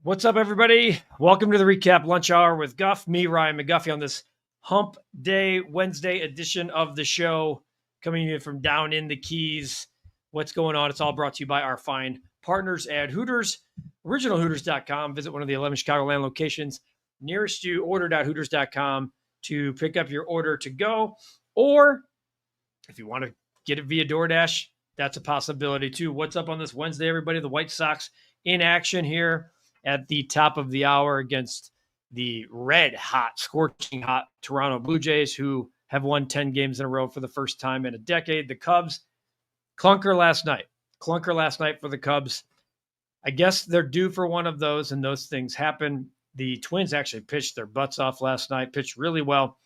What's up, everybody? Welcome to the REKAP Lunch Hour with Guff, me, Ryan McGuffey, on this Hump Day Wednesday edition of the show, coming in from down in the Keys. What's going on? It's all brought to you by our fine partners at Hooters, originalhooters.com. Visit one of the 11 Chicagoland locations nearest you, order.hooters.com to pick up your order to go. Or if you want to get it via DoorDash, that's a possibility too. What's up on this Wednesday, everybody? The White Sox in action here at the top of the hour against the red hot, scorching hot Toronto Blue Jays, who have won 10 games in a row for the first time in a decade. The Cubs, clunker last night for the Cubs. I guess they're due for one of those, and those things happen. The Twins actually pitched their butts off last night, pitched really well.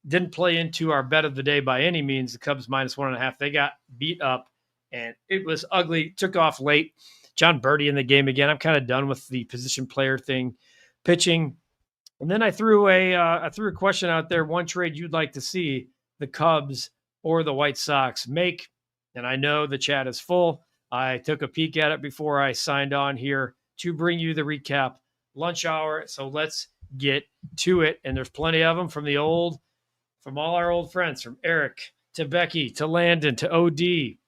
Didn't play into our bet of the day by any means. The Cubs -1.5. They got beat up, and it was ugly. Took off late. John Birdie in the game again. I'm kind of done with the position player thing, pitching. And then I threw a question out there. One trade you'd like to see the Cubs or the White Sox make. And I know the chat is full. I took a peek at it before I signed on here to bring you the REKAP Lunch Hour. So let's get to it. And there's plenty of them from all our old friends, from Eric to Becky to Landon to OD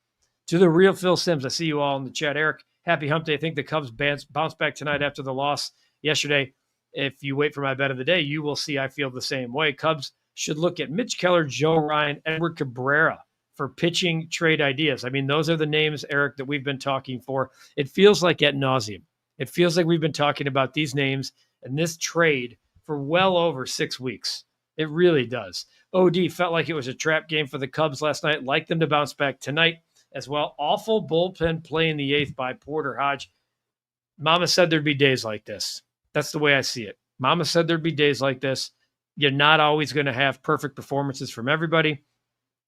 to the real Phil Sims. I see you all in the chat. Eric, happy hump day. I think the Cubs bounce back tonight after the loss yesterday. If you wait for my bet of the day, you will see I feel the same way. Cubs should look at Mitch Keller, Joe Ryan, Edward Cabrera for pitching trade ideas. I mean, those are the names, Eric, that we've been talking for. It feels like ad nauseum. It feels like we've been talking about these names and this trade for well over 6 weeks. It really does. OD felt like it was a trap game for the Cubs last night. Like them to bounce back tonight as well. Awful bullpen play in the eighth by Porter Hodge. Mama said there'd be days like this. That's the way I see it. Mama said there'd be days like this. You're not always going to have perfect performances from everybody.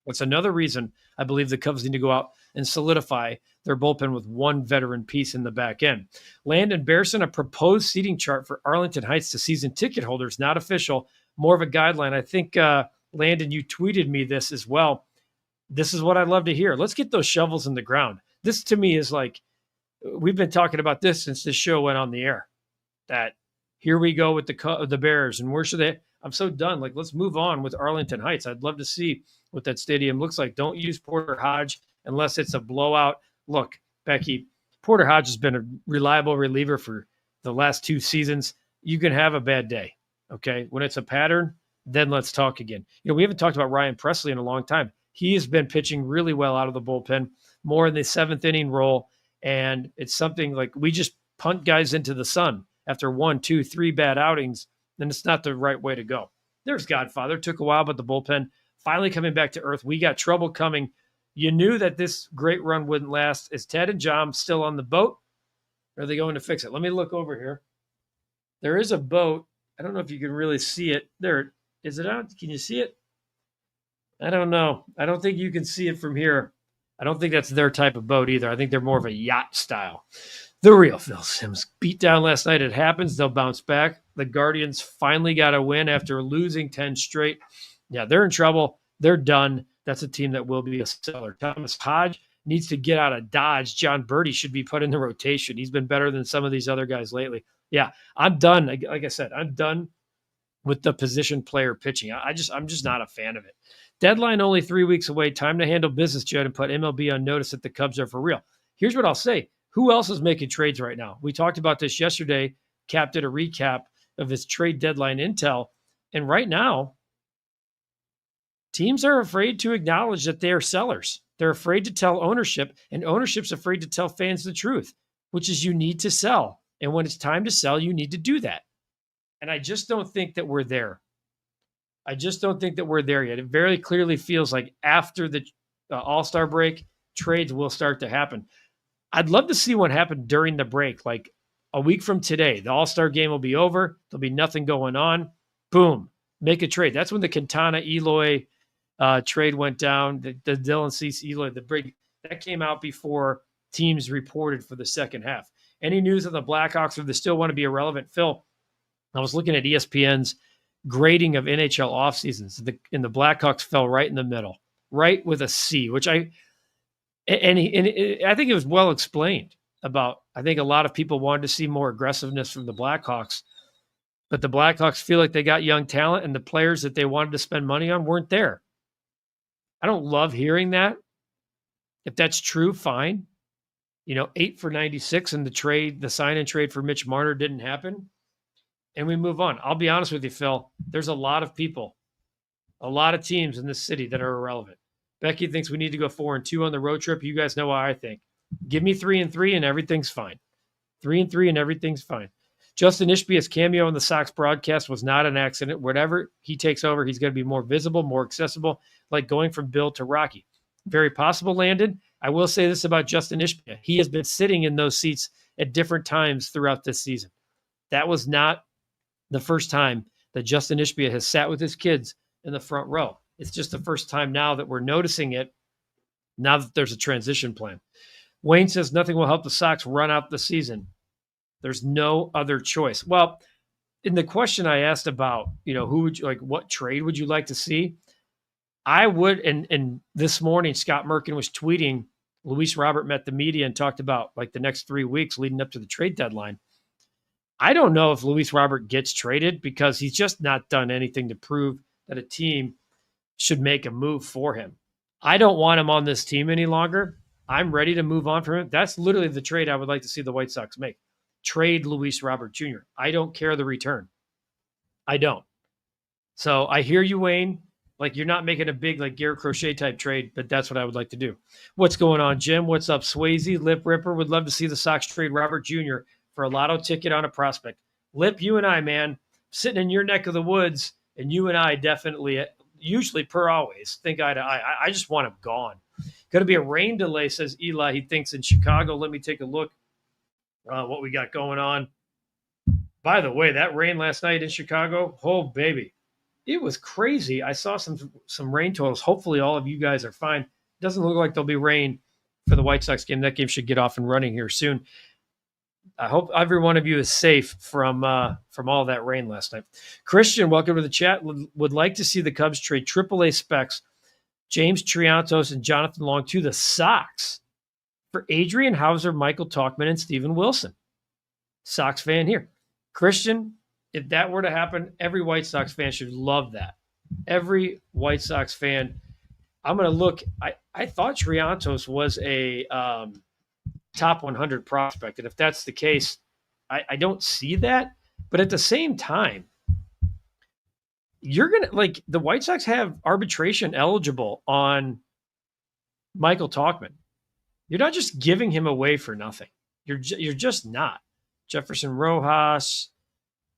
It's another reason I believe the Cubs need to go out and solidify their bullpen with one veteran piece in the back end. Landon Bearson, a proposed seating chart for Arlington Heights to season ticket holders, not official, more of a guideline. I think, Landon, you tweeted me this as well. This is what I'd love to hear. Let's get those shovels in the ground. This to me is like, we've been talking about this since this show went on the air, that here we go with the Bears, and where should they? I'm so done. Like, let's move on with Arlington Heights. I'd love to see what that stadium looks like. Don't use Porter Hodge unless it's a blowout. Look, Becky, Porter Hodge has been a reliable reliever for the last 2 seasons. You can have a bad day, okay? When it's a pattern, then let's talk again. We haven't talked about Ryan Presley in a long time. He has been pitching really well out of the bullpen, more in the 7th inning role. And it's something like we just punt guys into the sun after 1, 2, 3 bad outings. Then it's not the right way to go. There's Godfather. Took a while, but the bullpen finally coming back to earth. We got trouble coming. You knew that this great run wouldn't last. Is Ted and John still on the boat? Or are they going to fix it? Let me look over here. There is a boat. I don't know if you can really see it. There. Is it out? Can you see it? I don't know. I don't think you can see it from here. I don't think that's their type of boat either. I think they're more of a yacht style. The real Phil Sims beat down last night. It happens. They'll bounce back. The Guardians finally got a win after losing 10 straight. Yeah, they're in trouble. They're done. That's a team that will be a seller. Thomas Hodge needs to get out of Dodge. John Birdie should be put in the rotation. He's been better than some of these other guys lately. Yeah, I'm done. Like I said, I'm done with the position player pitching. I'm just not a fan of it. Deadline only 3 weeks away. Time to handle business, Jed, and put MLB on notice that the Cubs are for real. Here's what I'll say. Who else is making trades right now? We talked about this yesterday. Cap did a recap of his trade deadline intel. And right now, teams are afraid to acknowledge that they are sellers. They're afraid to tell ownership, and ownership's afraid to tell fans the truth, which is you need to sell. And when it's time to sell, you need to do that. And I just don't think that we're there. I just don't think that we're there yet. It very clearly feels like after the All-Star break, trades will start to happen. I'd love to see what happened during the break. Like a week from today, the All-Star game will be over. There'll be nothing going on. Boom, make a trade. That's when the Quintana Eloy trade went down. The Dylan Cease Eloy, the break that came out before teams reported for the second half. Any news on the Blackhawks, or they still want to be irrelevant? Phil, I was looking at ESPN's grading of NHL off seasons, and the Blackhawks fell right in the middle, right with a C, which I think it was well explained. about, I think a lot of people wanted to see more aggressiveness from the Blackhawks, but the Blackhawks feel like they got young talent and the players that they wanted to spend money on weren't there. I don't love hearing that. If that's true, fine. 8 for 96 and the sign and trade for Mitch Marner didn't happen. And we move on. I'll be honest with you, Phil. There's a lot of people, a lot of teams in this city that are irrelevant. Becky thinks we need to go 4-2 on the road trip. You guys know what I think. Give me 3-3 and everything's fine. 3-3 and everything's fine. Justin Ishbia's cameo on the Sox broadcast was not an accident. Whatever he takes over, he's going to be more visible, more accessible, like going from Bill to Rocky. Very possible, Landon. I will say this about Justin Ishbia. He has been sitting in those seats at different times throughout this season. That was not the first time that Justin Ishbia has sat with his kids in the front row. It's just the first time now that we're noticing it, now that there's a transition plan. Wayne says nothing will help the Sox run out the season. There's no other choice. Well, in the question I asked about, who would you like, what trade would you like to see? I would, and this morning, Scott Merkin was tweeting, Luis Robert met the media and talked about like the next 3 weeks leading up to the trade deadline. I don't know if Luis Robert gets traded because he's just not done anything to prove that a team should make a move for him. I don't want him on this team any longer. I'm ready to move on from him. That's literally the trade I would like to see the White Sox make. Trade Luis Robert Jr. I don't care the return. I don't. So I hear you, Wayne. Like, you're not making a big, like, Garrett Crochet type trade, but that's what I would like to do. What's going on, Jim? What's up, Swayze? Lip Ripper would love to see the Sox trade Robert Jr. for a lotto ticket on a prospect. Lip, you and I, man, sitting in your neck of the woods, and you and I definitely, usually per always, think eye to eye. I just want him gone. Going to be a rain delay, says Eli. He thinks in Chicago. Let me take a look what we got going on. By the way, that rain last night in Chicago, oh, baby. It was crazy. I saw some rain totals. Hopefully all of you guys are fine. Doesn't look like there'll be rain for the White Sox game. That game should get off and running here soon. I hope every one of you is safe from all that rain last night. Christian, welcome to the chat. Would like to see the Cubs trade AAA specs, James Triantos and Jonathan Long to the Sox for Adrian Hauser, Michael Tauchman, and Steven Wilson. Sox fan here. Christian, if that were to happen, every White Sox fan should love that. Every White Sox fan. I'm going to look. I thought Triantos was a top 100 prospect. And if that's the case, I don't see that. But at the same time, you're going to, like, the White Sox have arbitration eligible on Michael Tauchman. You're not just giving him away for nothing. You're just not. Jefferson Rojas,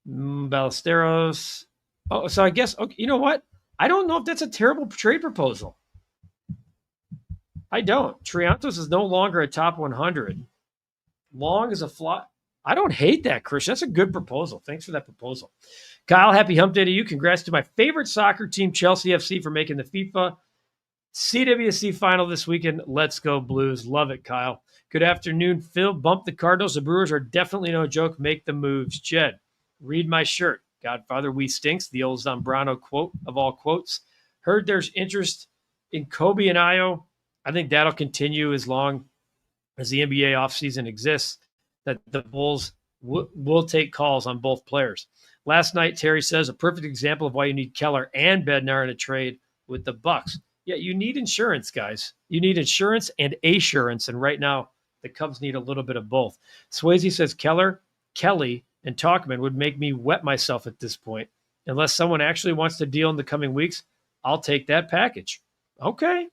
Ballesteros. Oh, so I guess, okay, you know what? I don't know if that's a terrible trade proposal. I don't. Triantos is no longer a top 100. Long is a flop. I don't hate that, Christian. That's a good proposal. Thanks for that proposal. Kyle, happy hump day to you. Congrats to my favorite soccer team, Chelsea FC, for making the FIFA CWC final this weekend. Let's go Blues. Love it, Kyle. Good afternoon, Phil. Bump the Cardinals. The Brewers are definitely no joke. Make the moves. Jed, read my shirt. Godfather, we stinks. The old Zambrano quote of all quotes. Heard there's interest in Kobe and Io. I think that'll continue as long as the NBA offseason exists, that the Bulls will take calls on both players. Last night, Terry says, a perfect example of why you need Keller and Bednar in a trade with the Bucks. Yeah, you need insurance, guys. You need insurance and assurance, and right now the Cubs need a little bit of both. Swayze says Keller, Kelly, and Tauchman would make me wet myself at this point. Unless someone actually wants to deal in the coming weeks, I'll take that package. Okay.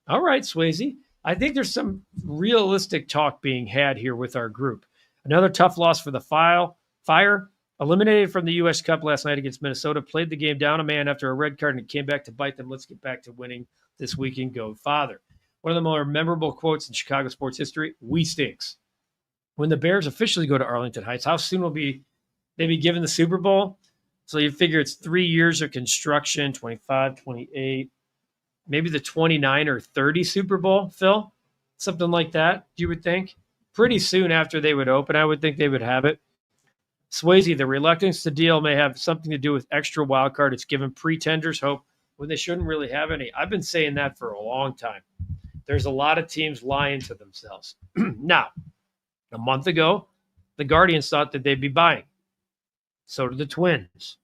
All right, Swayze. I think there's some realistic talk being had here with our group. Another tough loss for the Fire. Eliminated from the U.S. Cup last night against Minnesota. Played the game down a man after a red card and it came back to bite them. Let's get back to winning this weekend. Go Father. One of the more memorable quotes in Chicago sports history, we stinks. When the Bears officially go to Arlington Heights, how soon will they be given the Super Bowl? So you figure it's 3 years of construction, 25, 28, maybe the 29 or 30 Super Bowl, Phil? Something like that, you would think. Pretty soon after they would open, I would think they would have it. Swayze, the reluctance to deal may have something to do with extra wild card. It's given pretenders hope when they shouldn't really have any. I've been saying that for a long time. There's a lot of teams lying to themselves. Now, A month ago, the Guardians thought that they'd be buying. So did the Twins.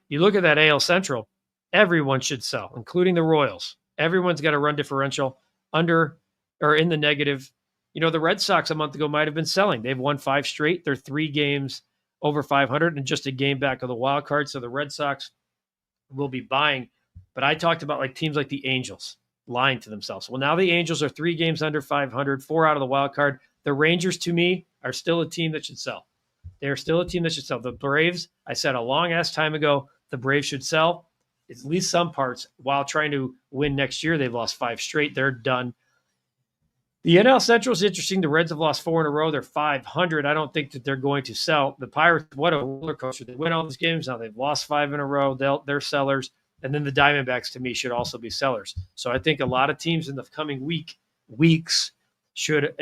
You look at that AL Central, everyone should sell, including the Royals. Everyone's got a run differential under or in the negative. The Red Sox a month ago might have been selling. They've won 5 straight. They're 3 games over 500 and just a game back of the wild card. So the Red Sox will be buying. But I talked about like teams like the Angels lying to themselves. Well, now the Angels are 3 games under 500, 4 out of the wild card. The Rangers, to me, are still a team that should sell. They're still a team that should sell. The Braves, I said a long ass time ago, the Braves should sell at least some parts while trying to win next year. They've lost 5 straight. They're done. The NL Central is interesting. The Reds have lost 4 in a row. They're 500. I don't think that they're going to sell. The Pirates, what a roller coaster. They win all these games. Now they've lost 5 in a row. They're sellers. And then the Diamondbacks, to me, should also be sellers. So I think a lot of teams in the coming weeks should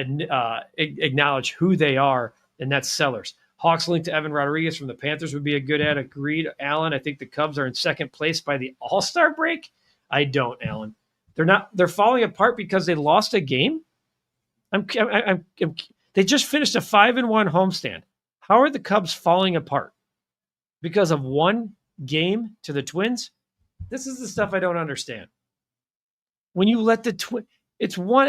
acknowledge who they are, and that's sellers. Hawks linked to Evan Rodriguez from the Panthers would be a good ad. Agreed, Alan. I think the Cubs are in second place by the All-Star break. I don't, Alan. They're not. They're falling apart because they lost a game. They just finished a 5-1 homestand. How are the Cubs falling apart? Because of one game to the Twins? This is the stuff I don't understand. When you let the it's one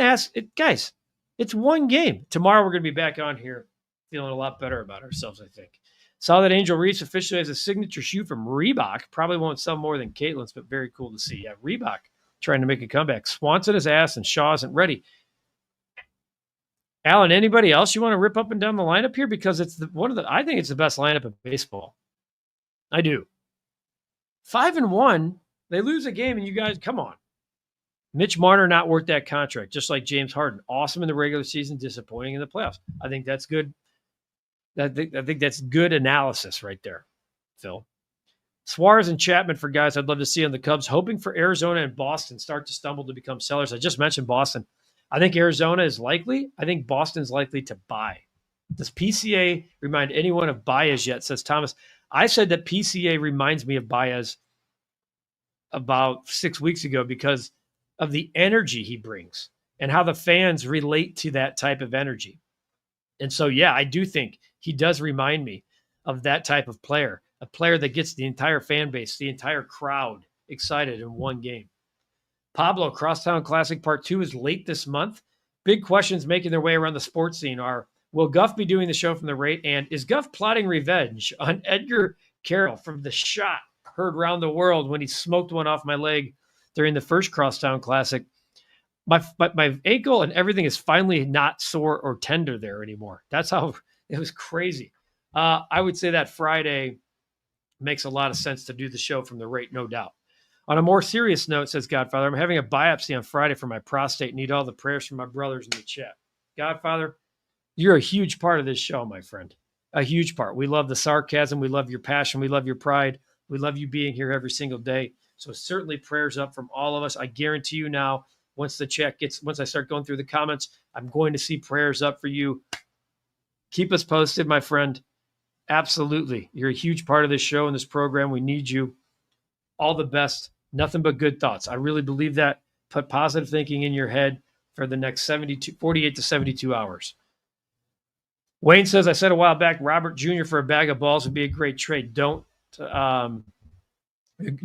guys, it's one game. Tomorrow we're going to be back on here feeling a lot better about ourselves, I think. Saw that Angel Reese officially has a signature shoe from Reebok. Probably won't sell more than Caitlin's, but very cool to see. Yeah, Reebok trying to make a comeback. Swanson is ass and Shaw isn't ready. Alan, anybody else you want to rip up and down the lineup here? Because it's I think it's the best lineup in baseball. I do. 5-1, they lose a game, and you guys, come on. Mitch Marner not worth that contract, just like James Harden. Awesome in the regular season, disappointing in the playoffs. I think that's good. I think that's good analysis right there, Phil. Suarez and Chapman for guys I'd love to see on the Cubs, hoping for Arizona and Boston start to stumble to become sellers. I just mentioned Boston. I think Arizona is likely. I think Boston's likely to buy. Does PCA remind anyone of Baez yet, says Thomas. I said that PCA reminds me of Baez about 6 weeks ago because of the energy he brings and how the fans relate to that type of energy. And so, yeah, I do think he does remind me of that type of player, a player that gets the entire fan base, the entire crowd excited in one game. Pablo, Crosstown Classic Part 2 is late this month. Big questions making their way around the sports scene are, will Guff be doing the show from the rate? And is Guff plotting revenge on Edgar Carroll from the shot heard around the world when he smoked one off my leg during the first Crosstown Classic? My ankle and everything is finally not sore or tender there anymore. That's how it was crazy. I would say that Friday makes a lot of sense to do the show from the rate, no doubt. On a more serious note, says Godfather, I'm having a biopsy on Friday for my prostate. Need all the prayers from my brothers in the chat. Godfather, you're a huge part of this show, my friend. A huge part. We love the sarcasm. We love your passion. We love your pride. We love you being here every single day. So certainly prayers up from all of us. I guarantee you now, once I start going through the comments, I'm going to see prayers up for you. Keep us posted, my friend. Absolutely. You're a huge part of this show and this program. We need you. All the best. Nothing but good thoughts. I really believe that. Put positive thinking in your head for the next 48 to 72 hours. Wayne says, I said a while back, Robert Jr. for a bag of balls would be a great trade. Don't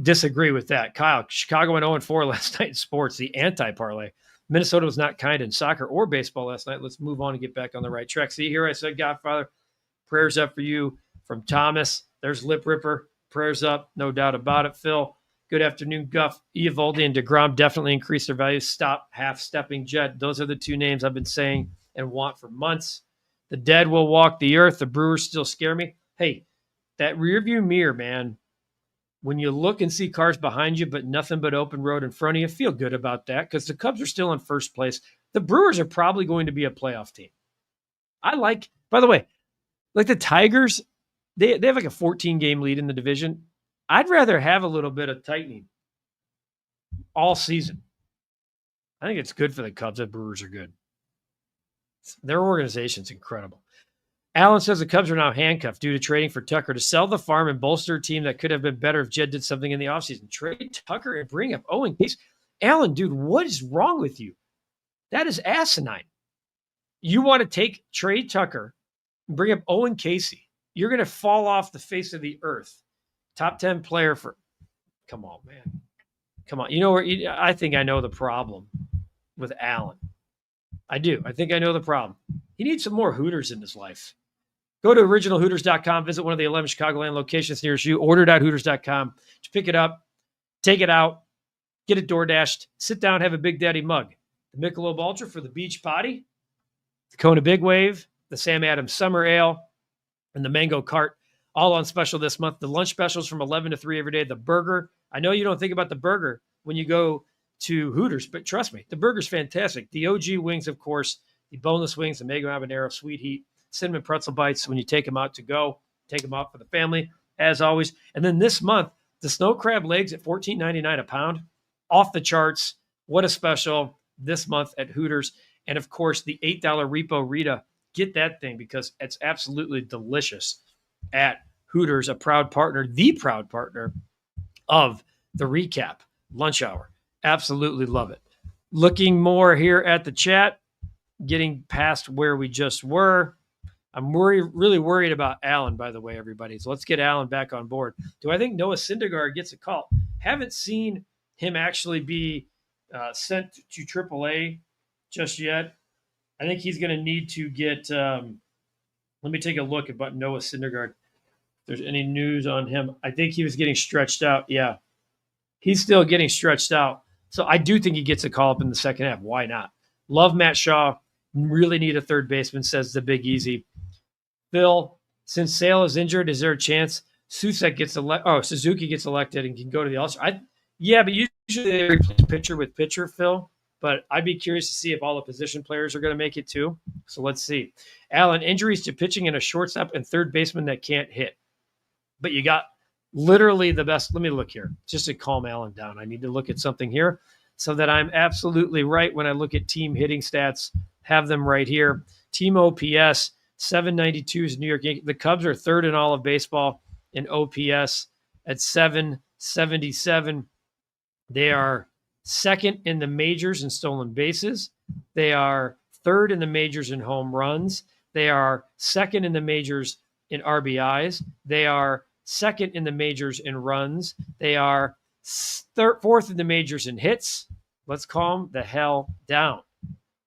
disagree with that. Kyle, Chicago went 0-4 last night in sports, the anti-parlay. Minnesota was not kind in soccer or baseball last night. Let's move on and get back on the right track. See, here I said, Godfather, prayers up for you from Thomas. There's Lip Ripper. Prayers up, no doubt about it. Phil, good afternoon. Guff, Eovaldi, and DeGrom definitely increased their value. Stop half-stepping Jet. Those are the two names I've been saying and want for months. The dead will walk the earth. The Brewers still scare me. Hey, that rearview mirror, man, when you look and see cars behind you, but nothing but open road in front of you, feel good about that because the Cubs are still in first place. The Brewers are probably going to be a playoff team. By the way, like the Tigers, they have like a 14-game lead in the division. I'd rather have a little bit of tightening all season. I think it's good for the Cubs that Brewers are good. Their organization's incredible. Alan says the Cubs are now handcuffed due to trading for Tucker to sell the farm and bolster a team that could have been better if Jed did something in the offseason. Trade Tucker and bring up Owen Case. Alan, dude, what is wrong with you? That is asinine. You want to take Trey Tucker and bring up Owen Casey. You're going to fall off the face of the earth. Top 10 player for, come on, man. Come on. You know where I think I know the problem with Allen. I do. I think I know the problem. He needs some more Hooters in his life. Go to originalhooters.com, visit one of the 11 Chicagoland locations nearest you, order.hooters.com to pick it up, take it out, get it door-dashed, sit down, have a Big Daddy mug. The Michelob Ultra for the beach potty, the Kona Big Wave, the Sam Adams Summer Ale, and the Mango Cart, all on special this month. The lunch specials from 11 to 3 every day. The burger. I know you don't think about the burger when you go to Hooters, but trust me, the burger's fantastic. The OG wings, of course, the boneless wings, the Mango Habanero, Sweet Heat, cinnamon pretzel bites when you take them out to go, take them out for the family, as always. And then this month, the snow crab legs at $14.99 a pound, off the charts. What a special this month at Hooters. And of course, the $8 Repo Rita. Get that thing because it's absolutely delicious at Hooters, the proud partner of the REKAP Lunch Hour. Absolutely love it. Looking more here at the chat, getting past where we just were. I'm really worried about Allen, by the way, everybody. So let's get Allen back on board. Do I think Noah Syndergaard gets a call? Haven't seen him actually be sent to AAA just yet. I think he's going to need to get let me take a look at Noah Syndergaard. If there's any news on him. I think he was getting stretched out. Yeah, he's still getting stretched out. So I do think he gets a call up in the second half. Why not? Love Matt Shaw. Really need a third baseman, says the Big Easy. Phil, since Sale is injured, is there a chance Suzuki gets elected and can go to the All-Star? Yeah, but usually they replace pitcher with pitcher, Phil. But I'd be curious to see if all the position players are going to make it too. So let's see. Allen, injuries to pitching and a shortstop and third baseman that can't hit. But you got literally the best. Let me look here just to calm Allen down. I need to look at something here so that I'm absolutely right when I look at team hitting stats. Have them right here. Team OPS, 792 is New York Yankees. The Cubs are third in all of baseball in OPS at 777. They are second in the majors in stolen bases. They are third in the majors in home runs. They are second in the majors in RBIs. They are second in the majors in runs. They are fourth in the majors in hits. Let's calm the hell down.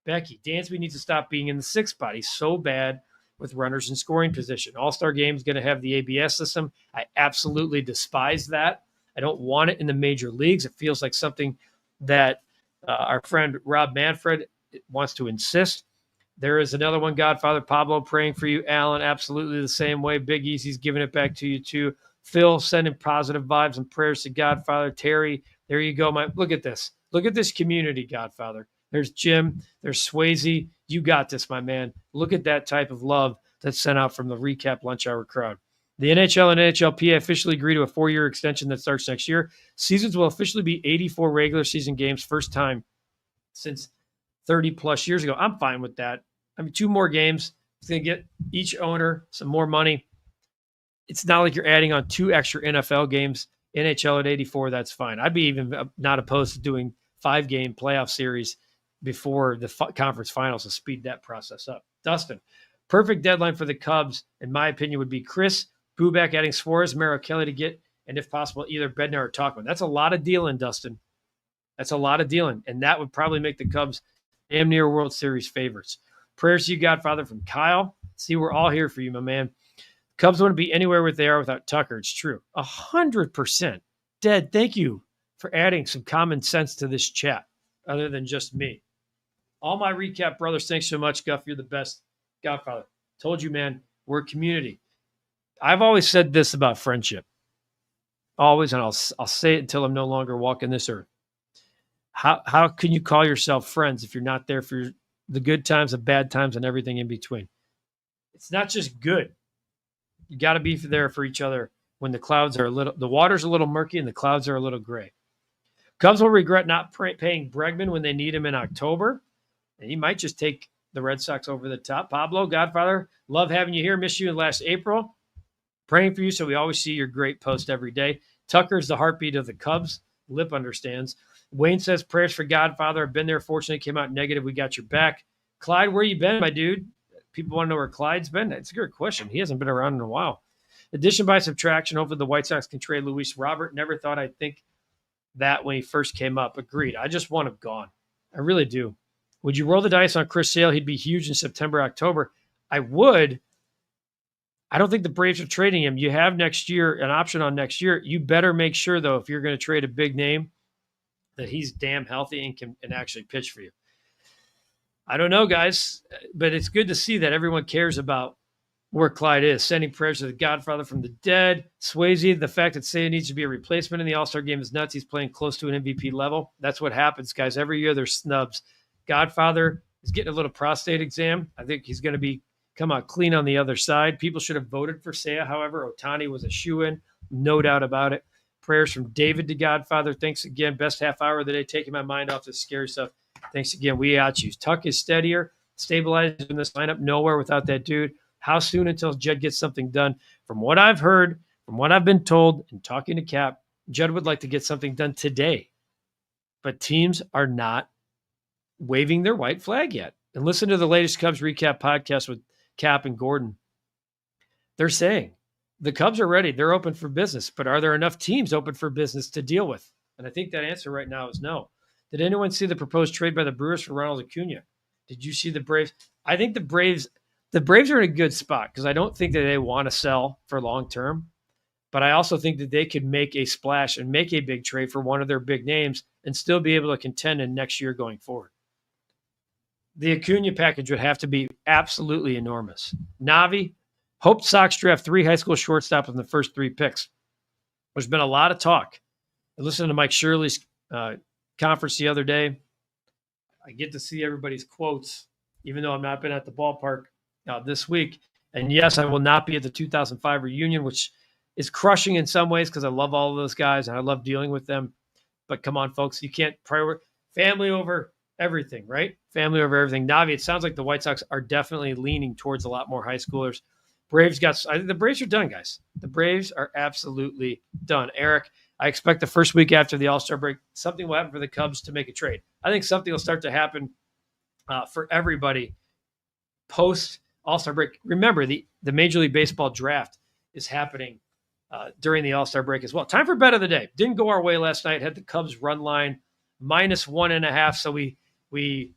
Becky, Dansby needs to stop being in the sixth spot. He's so bad with runners in scoring position. All-Star Game is going to have the ABS system. I absolutely despise that. I don't want it in the major leagues. It feels like something that our friend Rob Manfred wants to insist. There is another one, Godfather Pablo, praying for you, Alan. Absolutely the same way. Big Easy's giving it back to you too. Phil sending positive vibes and prayers to Godfather. Terry, there you go. Look at this. Look at this community, Godfather. There's Jim. There's Swayze. You got this, my man. Look at that type of love that's sent out from the REKAP Lunch Hour crowd. The NHL and NHLPA officially agree to a 4-year extension that starts next year. Seasons will officially be 84 regular season games, first time since 30-plus years ago. I'm fine with that. 2 more games. It's going to get each owner some more money. It's not like you're adding on 2 extra NFL games. NHL at 84, that's fine. I'd be even not opposed to doing 5-game playoff series before the conference finals to speed that process up. Dustin, perfect deadline for the Cubs, in my opinion, would be Chris Buback adding Suarez, Merrill Kelly to get, and if possible, either Bednar or Talkman. That's a lot of dealing, Dustin. That's a lot of dealing, and that would probably make the Cubs damn near World Series favorites. Prayers to you, Godfather, from Kyle. See, we're all here for you, my man. Cubs wouldn't be anywhere where they are without Tucker. It's true. 100%. Dad, thank you for adding some common sense to this chat other than just me. All my REKAP brothers, thanks so much, Guff. You're the best. Godfather. Told you, man, we're a community. I've always said this about friendship. Always, and I'll say it until I'm no longer walking this earth. How can you call yourself friends if you're not there for the good times, the bad times, and everything in between? It's not just good. You got to be there for each other when the water's a little murky and the clouds are a little gray. Cubs will regret not paying Bregman when they need him in October. And he might just take the Red Sox over the top. Pablo, Godfather, love having you here. Miss you in last April. Praying for you so we always see your great post every day. Tucker's the heartbeat of the Cubs. Lip understands. Wayne says prayers for Godfather. I've been there. Fortunately, came out negative. We got your back. Clyde, where you been, my dude? People want to know where Clyde's been. It's a good question. He hasn't been around in a while. Addition by subtraction. Hopefully the White Sox can trade Luis Robert. Never thought I'd think that when he first came up. Agreed. I just want him gone. I really do. Would you roll the dice on Chris Sale? He'd be huge in September, October. I would. I don't think the Braves are trading him. You have next year, an option on next year. You better make sure, though, if you're going to trade a big name, that he's damn healthy and can actually pitch for you. I don't know, guys, but it's good to see that everyone cares about where Clyde is. Sending prayers to the Godfather from the dead. Swayze, the fact that Seiya needs to be a replacement in the All-Star game is nuts. He's playing close to an MVP level. That's what happens, guys. Every year there's snubs. Godfather is getting a little prostate exam. I think he's going to come out clean on the other side. People should have voted for Seiya. However, Ohtani was a shoo-in. No doubt about it. Prayers from David to Godfather. Thanks again. Best half hour of the day, taking my mind off this scary stuff. Thanks again. We got you. Tuck is steadier. Stabilized in this lineup. Nowhere without that dude. How soon until Jed gets something done? From what I've heard, from what I've been told, and talking to Cap, Jed would like to get something done today. But teams are not waving their white flag yet. And listen to the latest Cubs recap podcast with Cap and Gordon. They're saying the Cubs are ready. They're open for business. But are there enough teams open for business to deal with? And I think that answer right now is no. Did anyone see the proposed trade by the Brewers for Ronald Acuna? Did you see the Braves? I think the Braves are in a good spot because I don't think that they want to sell for long term. But I also think that they could make a splash and make a big trade for one of their big names and still be able to contend in next year going forward. The Acuna package would have to be absolutely enormous. Navi, hoped Sox draft 3 high school shortstops in the first 3 picks. There's been a lot of talk. I listened to Mike Shirley's conference the other day. I get to see everybody's quotes, even though I've not been at the ballpark this week. And yes, I will not be at the 2005 reunion, which is crushing in some ways because I love all of those guys and I love dealing with them. But come on, folks, you can't prioritize family over everything, right? Family over everything. Navi, it sounds like the White Sox are definitely leaning towards a lot more high schoolers. I think the Braves are done, guys. The Braves are absolutely done. Eric, I expect the first week after the All-Star break, something will happen for the Cubs to make a trade. I think something will start to happen for everybody post All-Star break. Remember, the Major League Baseball draft is happening during the All-Star break as well. Time for bet of the day. Didn't go our way last night. Had the Cubs run line -1.5. So we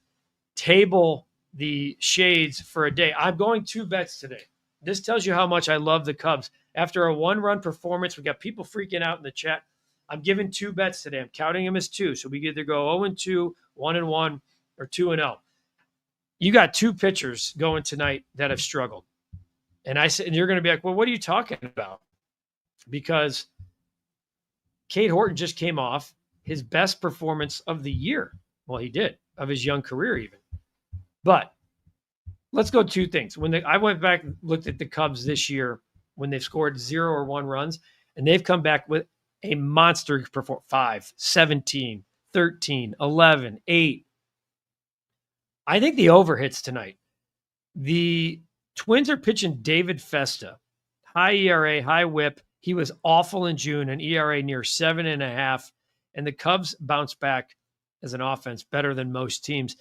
table the shades for a day. I'm going 2 bets today. This tells you how much I love the Cubs. After a 1-run performance, we got people freaking out in the chat. I'm giving 2 bets today. I'm counting them as 2. So we either go 0-2, 1-1, or 2-0. You got 2 pitchers going tonight that have struggled. And you're going to be like, well, what are you talking about? Because Cade Horton just came off his best performance of the year. Well, he did, of his young career even. But let's go 2 things. I went back and looked at the Cubs this year when they've scored 0 or 1 runs, and they've come back with a monster performance. 5, 17, 13, 11, 8. I think the over hits tonight. The Twins are pitching David Festa. High ERA, high whip. He was awful in June, an ERA near 7.5. And the Cubs bounce back as an offense better than most teams.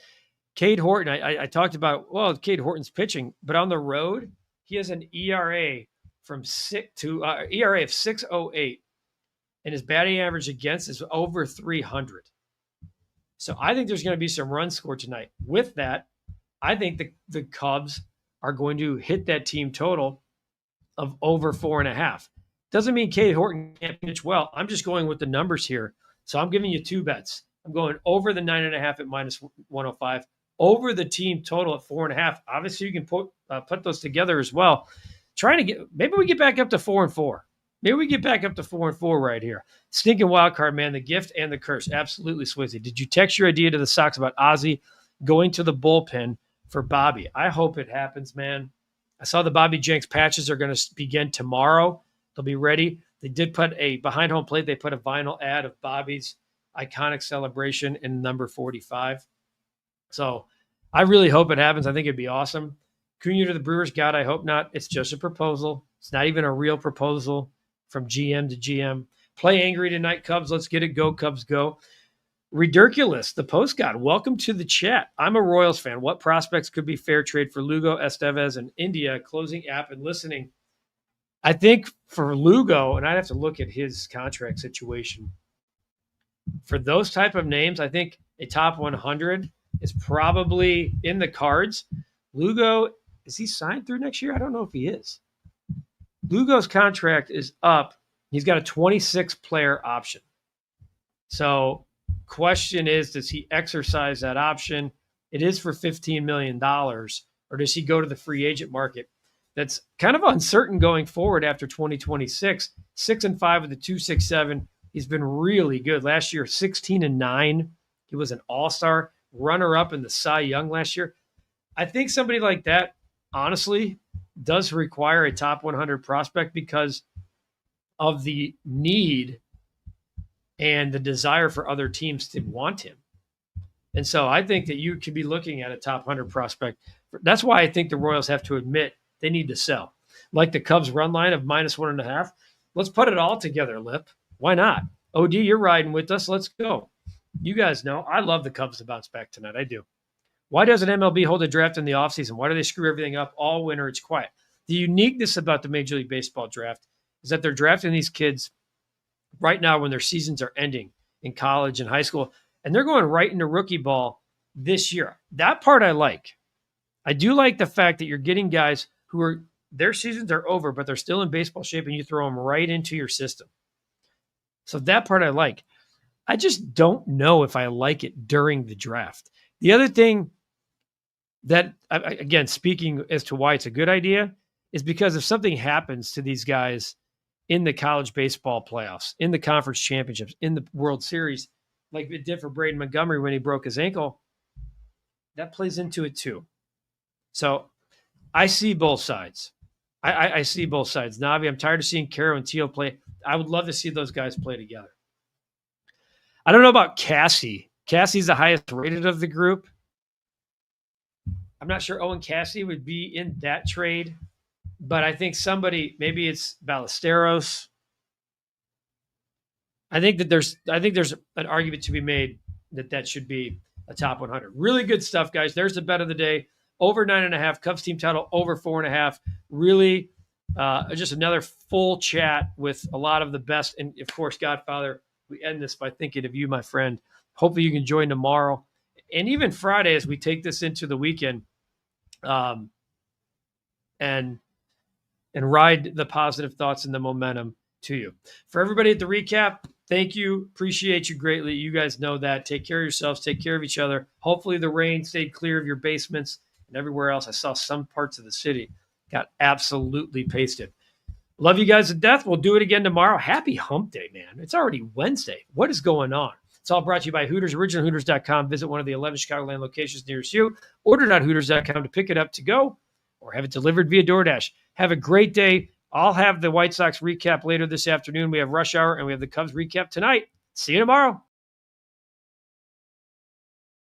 Cade Horton, I talked about, well, Cade Horton's pitching, but on the road, he has an ERA from ERA of 6.08, and his batting average against is over 300. So I think there's going to be some runs scored tonight. With that, I think the Cubs are going to hit that team total of over 4.5. Doesn't mean Cade Horton can't pitch well. I'm just going with the numbers here. So I'm giving you 2 bets. I'm going over the 9.5 at -105, over the team total at 4.5. Obviously, you can put those together as well. Maybe we get back up to 4-4. Maybe we get back up to 4-4 right here. Stinking wild card, man. The gift and the curse. Absolutely, Swizzy. Did you text your idea to the Sox about Ozzy going to the bullpen for Bobby? I hope it happens, man. I saw the Bobby Jenks patches are going to begin tomorrow. They'll be ready. They did put behind home plate. They put a vinyl ad of Bobby's iconic celebration in number 45. So I really hope it happens. I think it'd be awesome. Cunha to the Brewers, God, I hope not. It's just a proposal. It's not even a real proposal from GM to GM. Play angry tonight, Cubs. Let's get it. Go, Cubs, go. Ridiculous, the post god. Welcome to the chat. I'm a Royals fan. What prospects could be fair trade for Lugo, Estevez, and India? Closing app and listening. I think for Lugo, and I'd have to look at his contract situation. For those type of names, I think a top 100 is probably in the cards. Lugo, is he signed through next year? I don't know if he is. Lugo's contract is up. He's got a 26-player option. So question is, does he exercise that option? It is for $15 million. Or does he go to the free agent market? That's kind of uncertain going forward after 2026. 6-5 with a 2.67. He's been really good. Last year, 16-9. He was an all-star, runner-up in the Cy Young last year. I think somebody like that, honestly, does require a top 100 prospect because of the need and the desire for other teams to want him. And so I think that you could be looking at a top 100 prospect. That's why I think the Royals have to admit they need to sell. Like the Cubs run line of -1.5. Let's put it all together, Lip. Why not? OD, you're riding with us. Let's go. You guys know I love the Cubs to bounce back tonight. I do. Why doesn't MLB hold a draft in the offseason? Why do they screw everything up all winter? It's quiet. The uniqueness about the Major League Baseball draft is that they're drafting these kids right now when their seasons are ending in college and high school, and they're going right into rookie ball this year. That part I like. I do like the fact that you're getting guys who are their seasons are over, but they're still in baseball shape, and you throw them right into your system. So that part I like. I just don't know if I like it during the draft. The other thing that, again, speaking as to why it's a good idea, is because if something happens to these guys in the college baseball playoffs, in the conference championships, in the World Series, like it did for Braden Montgomery when he broke his ankle, that plays into it too. So I see both sides. I see both sides. Navi, I'm tired of seeing Caro and Teal play. I would love to see those guys play together. I don't know about Cassie. Cassie's the highest rated of the group. I'm not sure Owen Cassidy would be in that trade, but I think somebody, maybe it's Ballesteros. I think there's an argument to be made that should be a top 100. Really good stuff, guys. There's the bet of the day. Over 9.5. Cubs team title over 4.5. Really, just another full chat with a lot of the best. And of course, Godfather, we end this by thinking of you, my friend. Hopefully you can join tomorrow and even Friday as we take this into the weekend, and ride the positive thoughts and the momentum to you. For everybody at the recap, thank you. Appreciate you greatly. You guys know that. Take care of yourselves. Take care of each other. Hopefully the rain stayed clear of your basements and everywhere else. I saw some parts of the city got absolutely pasted. Love you guys to death. We'll do it again tomorrow. Happy hump day, man. It's already Wednesday. What is going on? It's all brought to you by Hooters, originalhooters.com. Visit one of the 11 Chicagoland locations nearest you. Order.hooters.com to pick it up to go or have it delivered via DoorDash. Have a great day. I'll have the White Sox recap later this afternoon. We have Rush Hour and we have the Cubs recap tonight. See you tomorrow.